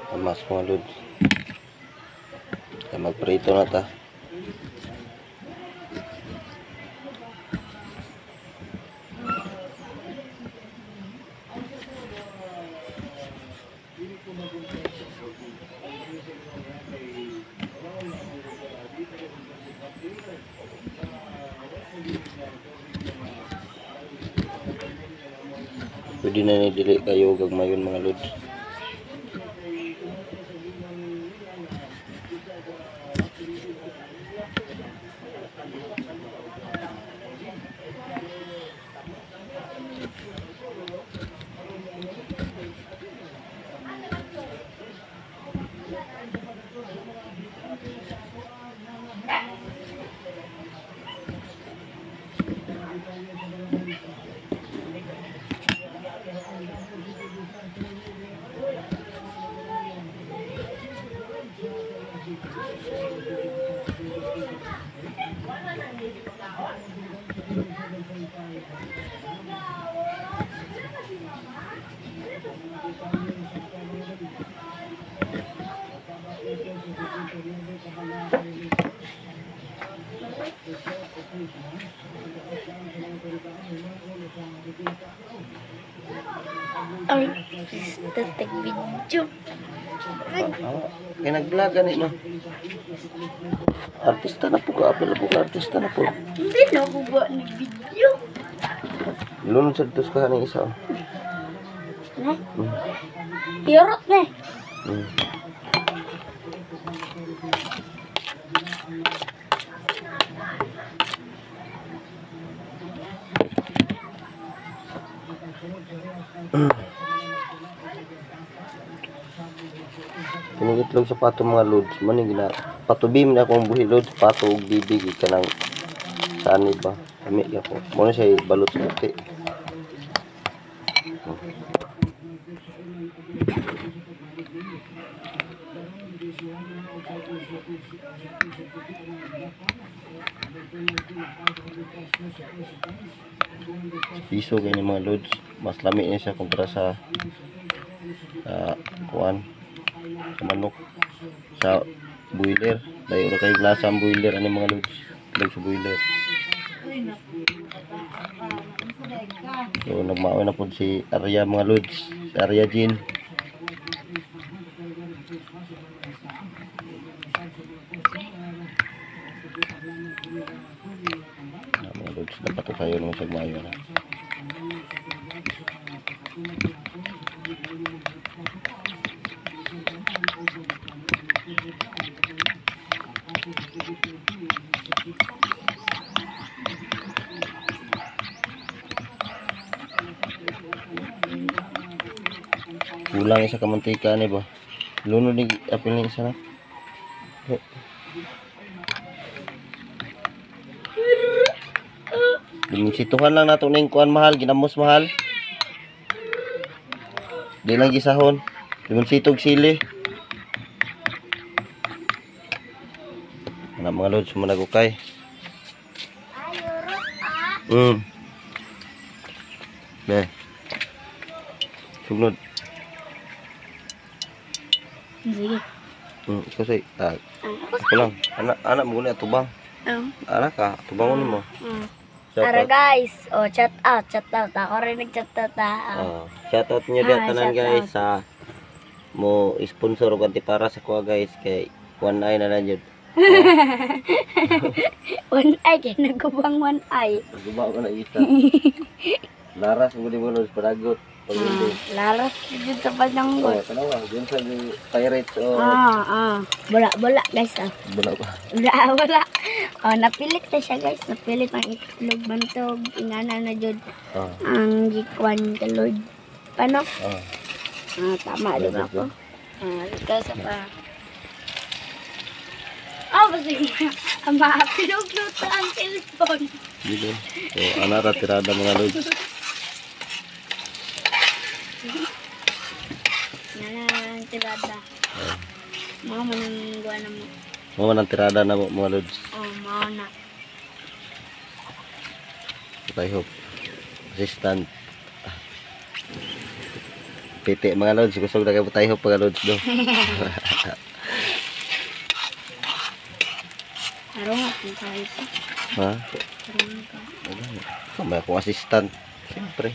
Tamas mga lods. Kaya magprito na ta. Pwede na ni dili kayo gagmayon mga lods. Ay, tatik video. Kaya nag-vlog ni no. Artista na po ka, apel po ka, artista na po. Hindi na ako ba nag-video? Lunod sa dos ka ng isa. Ne? Hirot ne. Pinigitlog sa pato mga lods. Maning gina patubim na akong buhi lods, pato ug bibig kanang saan ba? Kami ako. Mo na siya balot sa puti. Piso ganyan mga lods. Mas lami niya siya kontra sa kuan sa manok sa boiler. Dahil ura kayo lasa ang boiler ano mga lods. Log sa boiler. So nagmao na po si Arya mga lods. Si Arya Jean. Mga lods, dapat ito tayo naman sa mayo na. Kulang isa ka mantika ni ba? Lunod ni apil ni isa na. Dimisituhan lang nato ning kuan mahal, ginamos mahal. Di lang gisahon. Dimensitog sili. Ana mga lods managukay. Be. Sugnod. Sige. Kasi ako lang. Anak mo na tubang. Anak ka, tubangon mo. Tara guys, chat out. Ako rin nag-chat out Shout out nyo dyan tanan guys sa mo sponsor o ganti para sa kuha guys kay one eye na lang yun. One eye, kaya nagubang one eye. Nagubang ko na isa. Laras mo di mo nung panagot. Laras dito sa pananggot. Kanawa, dyan sa pirates o... Bula guys Bula pa. Bula. Napilit na siya guys. Napilit ang itlog bantog. Ingana na dyan. Ang gikwan ka Lord. Paano? Tama din ako. Ito sa pa. Kasi mapilog-log ang cellphone. Dito. So, anara tirada mga Lord. Yan, tirada. Mama nang gawa na mo. Mama ng tirada na mga Lods. Mama na. I hope. Assistant. Piti mga lods. Gusto na kayo tayo mga lods do. Arungat mo tayo pa. Ha? Arungat ka. May akong assistant. Siyempre.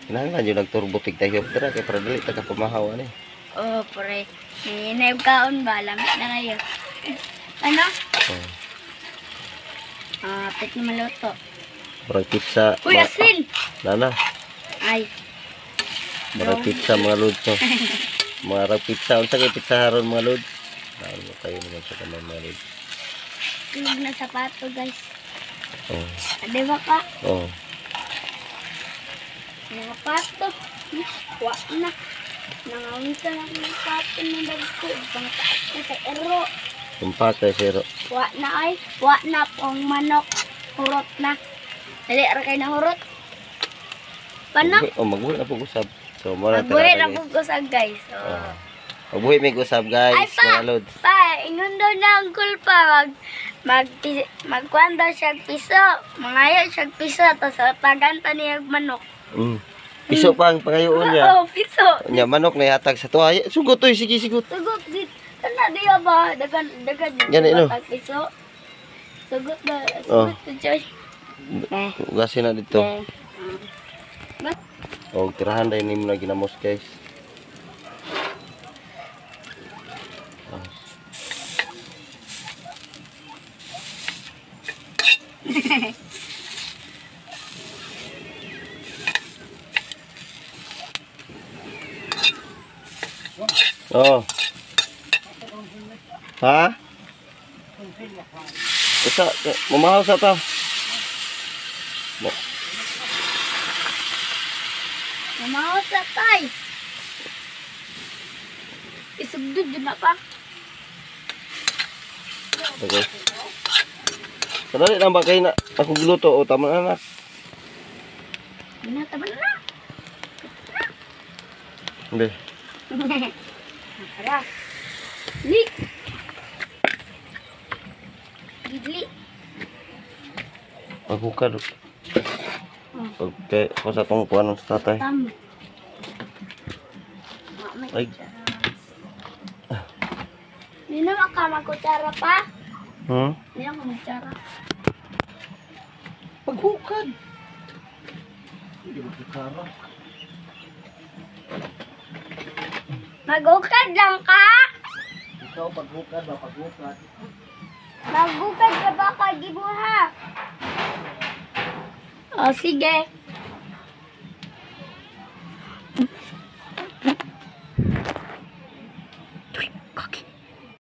Kailangan yung nagturbutik tayo. Tara kaya para dali taga pumahawa ni. Oo, pre. Hinayog kaon ba? Lamit na ngayon. Ano? Oh. Pit na maluto. Parang pizza. Uy, asin! Nana. Ay. Parang pizza mga lods. No? Mga pizza. Unsa kay pizza haron mga lods? Ano kayo naman sa kamay mga lods. Tulog na sapato, guys. Oh. Ade ba ka? Oh. Mga pato. Wa na. Nangaunta na mga pato ng dagko. Pangtaas na sa ero. Tumpaka siro. Wa na ay. Wa na pong manok. Hurot na. Dali, ara kayo na hurot. Paano? Oh, magbuhi na po usab. So, muna Magbuhay na po ko sa guys. Magbuhi may usab guys. Ay, pa! Mga lods. Pa, ingon daw na ang kulpa. Magkuhan daw siya piso. Mangayo siya piso. Tapos tagantang niya yung manok. Piso pa ang pangayoon niya. Oo, piso. Nya manok na yatag sa tuwa. Sugot oy, sige sigot. Sugot dit. Kana diya ba? Dagan Yan, ino. piso. Sugot ba? Oh. Sugot to Joy. Ugasin na dito. Ba? O tirahan dahil mo na ginamos guys. Oh. Ha? Isa, mamahaw sa ta. Mamaw sa tay. Isugdod yun na pa. Okay. Kadali lang ba kayo na ako gluto o tama na anak. Binataban na. Hindi. Tara. Li. Gidli. Maghukad. Okay, ako sa itong kuha ng tatay. Tama. Ay. Hindi naman ka magkutsara pa. Hindi naman magkutsara. Paghukad. Hindi magkutsara. Maghukad lang ka? Ikaw paghukad ba paghukad? Maghukad ka ba kagibuha? O, sige. Uy, kaki.